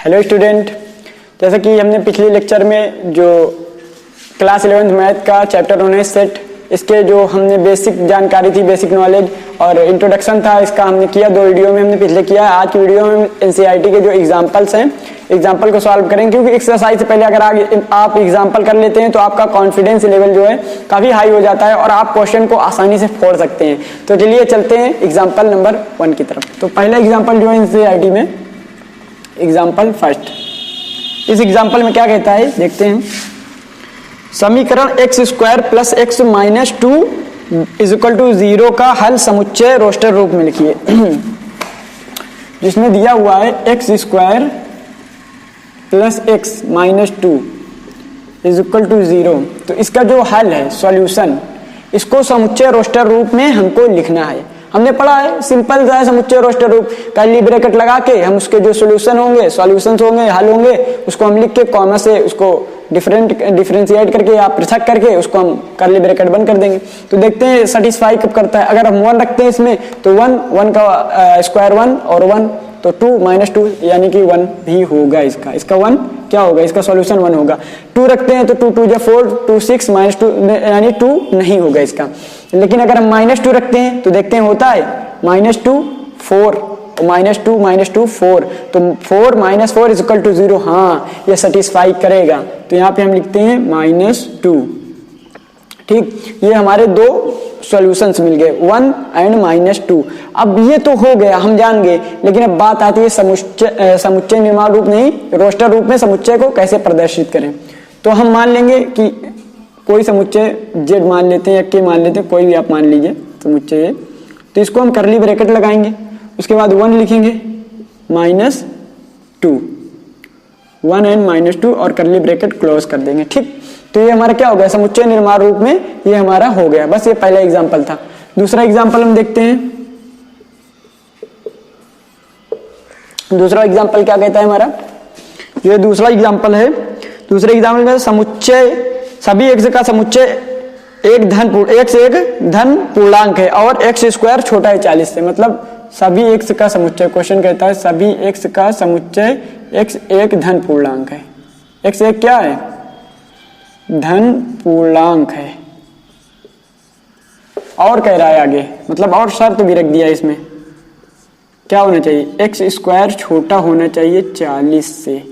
Hello student, जैसा कि हमने पिछले लेक्चर में जो क्लास 11th मैथ का चैप्टर 19 सेट, इसके जो हमने बेसिक जानकारी थी, बेसिक नॉलेज और इंट्रोडक्शन था, इसका हमने किया। 2 वीडियो में हमने पिछले किया। आज की वीडियो में एनसीईआरटी के जो एग्जाम्पल्स हैं, एग्जाम्पल को सॉल्व करेंगे, क्योंकि एक्सरसाइज से पहले अगर आप एग्जाम्पल कर लेते हैं तो आपका कॉन्फिडेंस लेवल जो है काफ़ी हाई हो जाता है और आप क्वेश्चन को आसानी से फोड़ सकते हैं। तो चलिए चलते हैं एग्जाम्पल नंबर 1 की तरफ। तो पहला एग्जाम्पल जो है एनसीईआरटी में, एग्जाम्पल फर्स्ट। इस एग्जाम्पल में क्या कहता है देखते हैं। समीकरण x square plus x minus 2 is equal to 0 का हल समुच्चय रोस्टर रूप में लिखिए। जिसमें दिया हुआ है x square plus x minus 2 is equal to 0। तो इसका जो हल है, सॉल्यूशन, इसको समुच्चय रोस्टर रूप में हमको लिखना है। हमने पढ़ा है, सिंपल सा है समुच्चय रोस्टर रूप। कर्ली ब्रैकेट लगा के हम उसके जो सॉल्यूशन होंगे, सॉल्यूशंस होंगे, हल होंगे, उसको हम लिख के कॉमा से उसको डिफरेंशिएट करके या पृथक करके उसको हम कर्ली ब्रैकेट बंद कर देंगे। तो देखते हैं सेटिस्फाई कब करता है। अगर हम 1 रखते हैं इसमें तो 1 का स्क्वायर 1 और 1 तो 2 माइनस 2 यानी कि 1 भी होगा। इसका 1 क्या होगा, इसका सॉल्यूशन 1 होगा। 2 रखते हैं तो 2 2 4 2 6 माइनस 2 यानी 2 नहीं होगा इसका। लेकिन अगर हम -2 रखते हैं तो देखते हैं होता है -2 4 -2 4। तो 4 - 4 इज इक्वल टू 0। हाँ, ये सेटिस्फाई करेगा। तो यहाँ पे हम लिखते हैं -2। ठीक, ये हमारे 2 सॉल्यूशंस मिल गए, 1 एंड -2। अब ये तो हो गया, हम जान गए। लेकिन अब बात आती है समुच्चय निर्माण रूप नहीं, रोस्टर रूप में समुच्चय को कैसे प्रदर्शित करें। तो हम मान लेंगे कि कोई समुच्चय Z मान लेते हैं या K मान लेते हैं, कोई भी आप मान लीजिए समुच्चय है। तो इसको हम कर्ली ब्रैकेट लगाएंगे, उसके बाद 1 लिखेंगे -2, 1 एंड -2 और कर्ली ब्रैकेट क्लोज कर देंगे। ठीक, तो ये हमारा क्या हो गया, समुच्चय निर्माण रूप में ये हमारा हो गया। बस ये पहला एग्जांपल था। दूसरा एग्जांपल हम देखते हैं। दूसरा एग्जांपल क्या कहता है हमारा, ये दूसरा एग्जांपल है। दूसरे एग्जांपल में समुच्चय, सभी x का समुच्चय एक धन पूर्णांक है और x स्क्वायर छोटा है 40 से। मतलब सभी x का समुच्चय, क्वेश्चन कहता है सभी x का समुच्चय x एक धन पूर्णांक है। x एक क्या है, धन पूर्णांक है। और कह रहा है आगे, मतलब और शर्त भी रख दिया इसमें, क्या होना चाहिए, एक्स स्क्वायर छोटा होना चाहिए 40 से।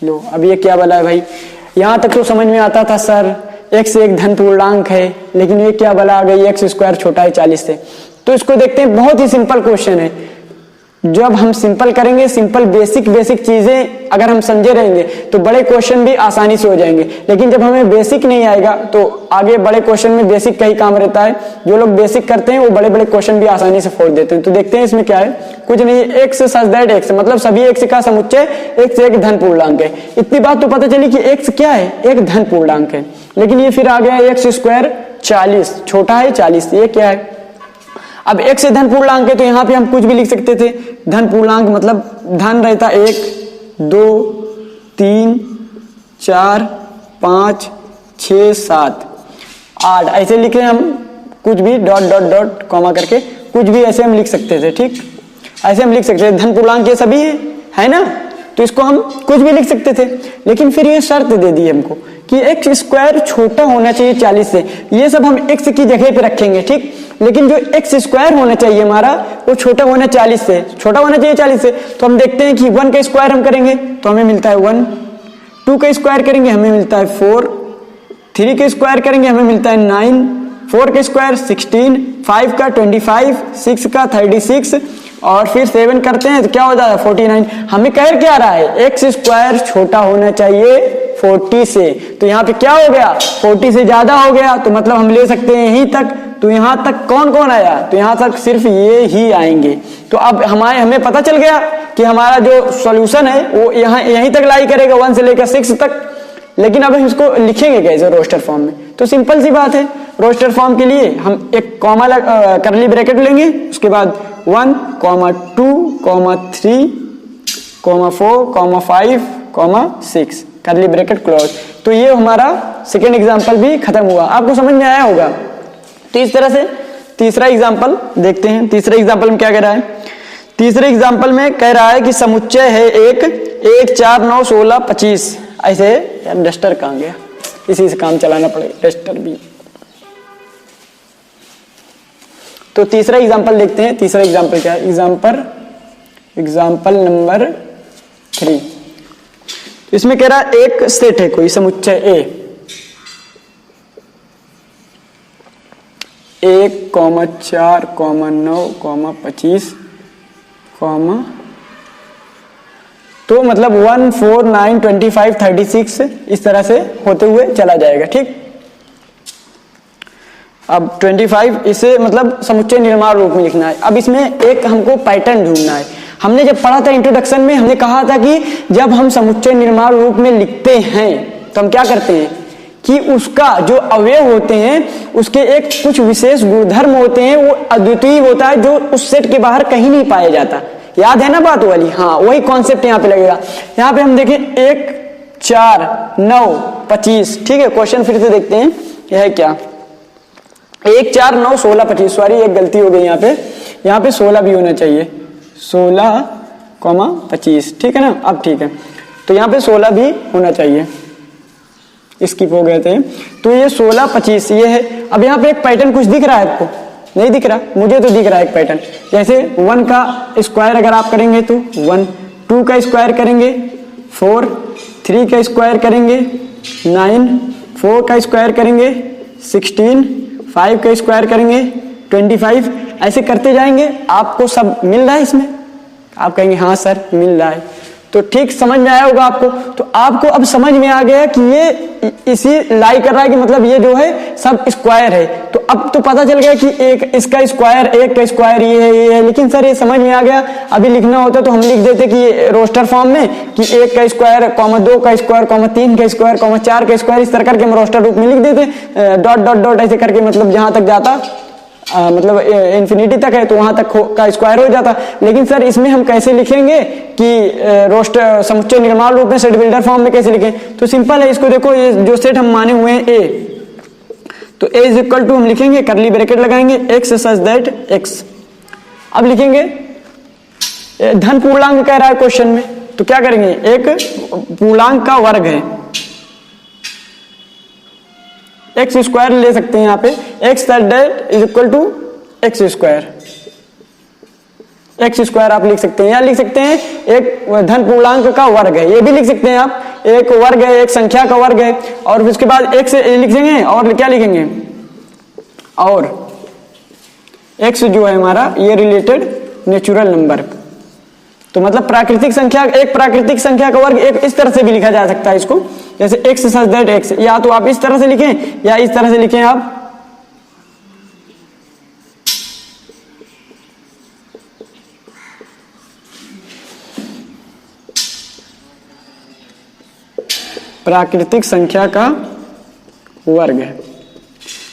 लो, अब ये क्या बोला है भाई, यहां तक तो समझ में आता था सर एक्स एक धन पूर्णांक है, लेकिन ये क्या बोला आ गई, एक्स स्क्वायर छोटा है 40 से। तो इसको देखते हैं, बहुत ही सिंपल क्वेश्चन है। जब हम सिंपल करेंगे, सिंपल बेसिक चीजें अगर हम समझे रहेंगे तो बड़े क्वेश्चन भी आसानी से हो जाएंगे। लेकिन जब हमें बेसिक नहीं आएगा तो आगे बड़े क्वेश्चन में बेसिक का ही काम रहता है। जो लोग बेसिक करते हैं वो बड़े बड़े क्वेश्चन भी आसानी से फोड़ देते हैं। तो देखते हैं इसमें क्या है, कुछ नहीं, एक्स सच दैट एक्स, मतलब सभी एक्स का समुच्चय एक्स एक धन पूर्णांक है। इतनी बात तो पता चली कि एक्स क्या है, एक धन पूर्णांक है। लेकिन ये फिर आ गया एक्स स्क्वायर 40 छोटा है 40, ये क्या है। अब एक से धन पूर्णांक है तो यहाँ पे हम कुछ भी लिख सकते थे। धन पूर्णांक मतलब धन रहता 1 2 3 4 5 6 7 8 ऐसे लिखे हम, कुछ भी डॉट डॉट डॉट कॉमा करके कुछ भी ऐसे हम लिख सकते थे। ठीक, ऐसे हम लिख सकते थे। धन पूर्णांक ये सभी है ना, तो इसको हम कुछ भी लिख सकते थे। लेकिन फिर ये शर्त दे दी हमको कि एक्स स्क्वायर छोटा होना चाहिए 40 से। ये सब हम एक्स की जगह पे रखेंगे। ठीक, लेकिन जो एक्स स्क्वायर होना चाहिए हमारा वो छोटा होना 40 से, छोटा होना चाहिए 40 से। तो हम देखते हैं कि 1 का स्क्वायर हम करेंगे तो हमें मिलता है 1, 2 का स्क्वायर करेंगे हमें मिलता है 4, 3 का स्क्वायर करेंगे हमें मिलता है 9, 4 का स्क्वायर 16, 5 का 25, 6 का 36 और फिर 7 करते हैं तो क्या हो जाता है 49। हमें कह क्या रहा है, एक्स स्क्वायर छोटा होना चाहिए 40 से। तो यहाँ पे क्या हो गया, 40 से ज्यादा हो गया, तो मतलब हम ले सकते हैं यहीं तक। तो यहाँ तक कौन कौन आया, तो यहाँ तक सिर्फ ये ही आएंगे। तो अब हमें पता चल गया कि हमारा जो सॉल्यूशन है वो यहीं तक लाई करेगा, 1 से लेकर 6 तक। लेकिन अब हम इसको लिखेंगे कैसे रोस्टर फॉर्म में, तो सिंपल सी बात है। रोस्टर फॉर्म के लिए हम एक कॉमा कर्ली ब्रैकेट लेंगे, उसके बाद 1 2 3 4 5 6 कर्ली ब्रैकेट क्लोज। तो ये हमारा सेकेंड एग्जांपल भी खत्म हुआ। आपको समझ में आया होगा। तो इस तरह से तीसरा एग्जांपल देखते हैं। तीसरा एग्जांपल में क्या कह रहा है, तीसरे एग्जाम्पल में कह रहा है कि समुच्चय है एक 1 4 9 16 25। ऐसे यार डस्टर कहाँ गया, इसी से काम चलाना पड़ेगा, डस्टर भी। तो तीसरा एग्जाम्पल देखते हैं। तीसरा एग्जाम्पल क्या है? Example number 3। इसमें कह रहा है एक सेट है कोई समुच्चय ए 1, 4, 9, 25, तो मतलब 1, 4, 9, 25, 36 इस तरह से होते हुए चला जाएगा। ठीक, अब 25 इसे मतलब समुच्चय निर्माण रूप में लिखना है। अब इसमें एक हमको पैटर्न ढूंढना है। हमने जब पढ़ा था इंट्रोडक्शन में, हमने कहा था कि जब हम समुच्चय निर्माण रूप में लिखते हैं तो हम क्या करते हैं कि उसका जो अवयव होते हैं उसके एक कुछ विशेष गुणधर्म होते हैं, वो अद्वितीय होता है, जो उस सेट के बाहर कहीं नहीं पाया जाता। याद है ना बात वाली? हाँ, वही कॉन्सेप्ट यहाँ पे लगेगा। यहाँ पे हम देखें 1, 4, 9, 25। ठीक है, क्वेश्चन फिर से देखते हैं यह है क्या। 1, 4, 9, 16, 25। सॉरी, एक गलती हो गई यहाँ पे 16 भी होना चाहिए। 16, 25। ठीक है ना? अब ठीक है, तो यहाँ पे 16 भी होना चाहिए, स्किप हो गए थे। तो ये 16, 25 ये है। अब यहाँ पे एक पैटर्न कुछ दिख रहा है आपको? नहीं दिख रहा? मुझे तो दिख रहा है एक पैटर्न। जैसे 1 का स्क्वायर अगर आप करेंगे तो 1, 2 का स्क्वायर करेंगे 4, 3 का स्क्वायर करेंगे 9, 4 का स्क्वायर करेंगे 16, 5 का स्क्वायर करेंगे 25। ऐसे करते जाएंगे। आपको सब मिल रहा है इसमें? आप कहेंगे हाँ सर मिल रहा है, तो ठीक समझ में आया होगा आपको। तो आपको अब समझ में आ गया कि ये इसी लाई कर रहा है कि मतलब ये जो है सब स्क्वायर है। तो अब तो पता चल गया कि एक इसका स्क्वायर, एक का स्क्वायर ये है। लेकिन सर ये समझ में आ गया, अभी लिखना होता तो हम लिख देते कि रोस्टर फॉर्म में कि 1 का स्क्वायर, 2 का स्क्वायर, 3 का स्क्वायर, 4 का स्क्वायर, इस तरह करके हम रोस्टर रूप में लिख देते, डॉट डॉट डॉट ऐसे करके, मतलब जहां तक जाता मतलब इन्फिनिटी तक है तो वहां तक का स्क्वायर हो जाता। लेकिन सर इसमें हम कैसे लिखेंगे कि रोस्टर समुच्चय निर्माण रूप में सेट बिल्डर फॉर्म में कैसे लिखें? तो सिंपल है, इसको देखो, ये जो सेट हम माने हुए हैं ए, तो ए इज इक्वल टू हम लिखेंगे, करली ब्रैकेट लगाएंगे, एक्स सच दैट एक्स। अब लिखेंगे धन पूर्णांक कह रहा है क्वेश्चन में, तो क्या करेंगे? एक पूर्णांक का वर्ग है, एक्स स्क्वायर ले सकते हैं यहाँ पे, x that is equal to x square. X square आप लिख सकते हैं, या लिख सकते हैं एक धन पूर्णांक का वर्ग है, ये भी लिख सकते हैं आप। एक वर्ग है, एक संख्या का वर्ग है, और उसके बाद एक्स लिखेंगे, और क्या लिखेंगे? और एक्स जो है हमारा ये रिलेटेड नेचुरल नंबर। तो मतलब प्राकृतिक संख्या, एक प्राकृतिक संख्या का वर्ग एक इस तरह से भी लिखा जा सकता है इसको, जैसे एक्स सच दैट एक्स, या तो आप इस तरह से लिखें या इस तरह से लिखें आप। प्राकृतिक संख्या का वर्ग है।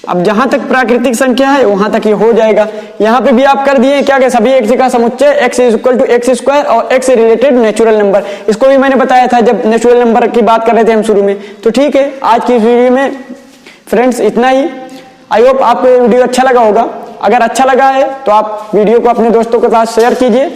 अब जहां तक प्राकृतिक संख्या है वहां तक ये हो जाएगा। यहां पे भी आप कर दिए क्या, सभी एक्स का समुच्चय x is equal to x square और एक्स रिलेटेड नेचुरल नंबर। इसको भी मैंने बताया था जब नेचुरल नंबर की बात कर रहे थे हम शुरू में। तो ठीक है, आज की वीडियो में फ्रेंड्स इतना ही। आई होप आपको ये वीडियो अच्छा लगा होगा। अगर अच्छा लगा है तो आप वीडियो को अपने दोस्तों के साथ शेयर कीजिए।